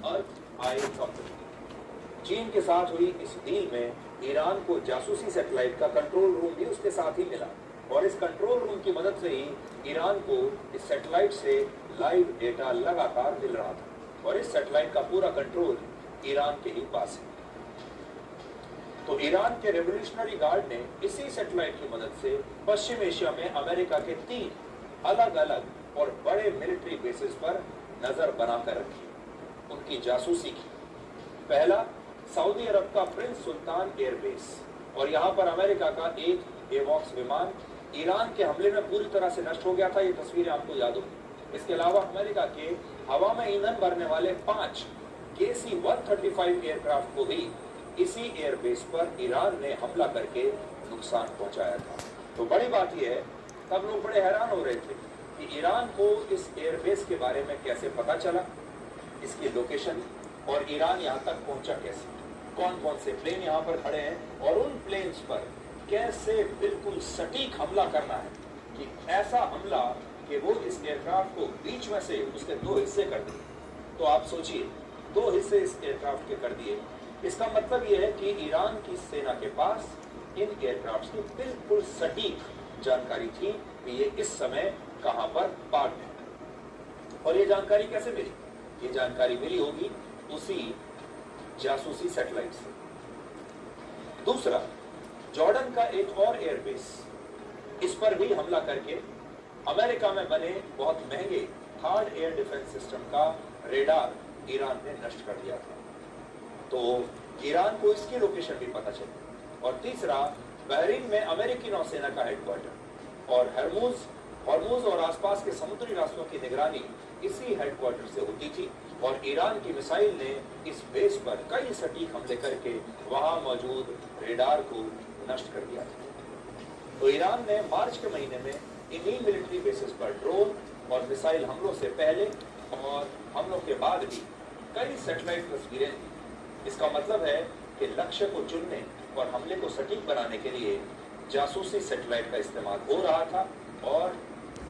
अर्थ आई company. चीन के साथ हुई इस डील में ईरान को जासूसी सैटेलाइट का कंट्रोल रूम भी उसके साथ ही मिला और इस कंट्रोल रूम की मदद से ही ईरान को इस सैटेलाइट से लाइव डेटा लगातार मिल रहा था और इस सैटेलाइट का पूरा कंट्रोल ईरान के ही पास है। तो ईरान के रेवोल्यूशनरी गार्ड ने इसी सैटेलाइट की मदद से पश्चिम एशिया में अमेरिका के 3 अलग अलग और बड़े मिलिट्री बेसिस पर नजर बनाकर रखी, उनकी जासूसी की। पहला, सऊदी अरब का प्रिंस सुल्तान एयरबेस और यहाँ पर अमेरिका का एक एवॉक्स विमान ईरान के हमले में पूरी तरह से नष्ट हो गया था। ये तस्वीरें आपको याद होंगी। इसके अलावा अमेरिका के हवा में ईंधन भरने वाले 5 KC-135 एयरक्राफ्ट को भी इसी एयरबेस पर ईरान ने हमला करके नुकसान पहुंचाया था। तो बड़ी बात यह है, तब लोग बड़े हैरान हो रहे थे कि ईरान को इस एयरबेस के बारे में कैसे पता चला, इसकी लोकेशन और ईरान यहाँ तक पहुंचा कैसे, कौन कौन से प्लेन यहाँ पर खड़े हैं और उन प्लेन्स पर कैसे बिल्कुल सटीक हमला करना है कि ऐसा हमला कि वो इस एयरक्राफ्ट को बीच में से उसके 2 हिस्से कर दिए। तो आप सोचिए, 2 हिस्से इस एयरक्राफ्ट के कर दिए। इसका मतलब यह है कि ईरान की सेना के पास इन एयरक्राफ्ट की बिल्कुल सटीक जानकारी थी कि ये इस समय कहां पर पार्क है। और ये जानकारी कैसे मिली? ये जानकारी मिली होगी उसी जासूसी सैटेलाइट से। दूसरा, जॉर्डन का एक और एयरबेस, इस पर भी हमला करके अमेरिका में बने बहुत महंगे थर्ड एयर डिफेंस सिस्टम का रेडार ईरान ने नष्ट कर दिया था। तो ईरान को इसकी लोकेशन भी पता चली। और तीसरा, बहरीन में अमेरिकी नौसेना का हेडक्वार्टर और हॉर्मुज और आसपास के समुद्री रास्तों की निगरानी इसी हेडक्वार्टर से होती थी और ईरान की मिसाइल ने इस बेस पर कई सटीक हमले करके वहां मौजूद रेडार को नष्ट कर दिया था। तो ईरान ने मार्च के महीने में इन्हीं मिलिट्री बेसिस पर ड्रोन और मिसाइल हमलों से पहले और हमलों के बाद भी कई सैटेलाइट तस्वीरें दी। इसका मतलब है कि लक्ष्य को चुनने और हमले को सटीक बनाने के लिए जासूसी सैटेलाइट का इस्तेमाल हो रहा था और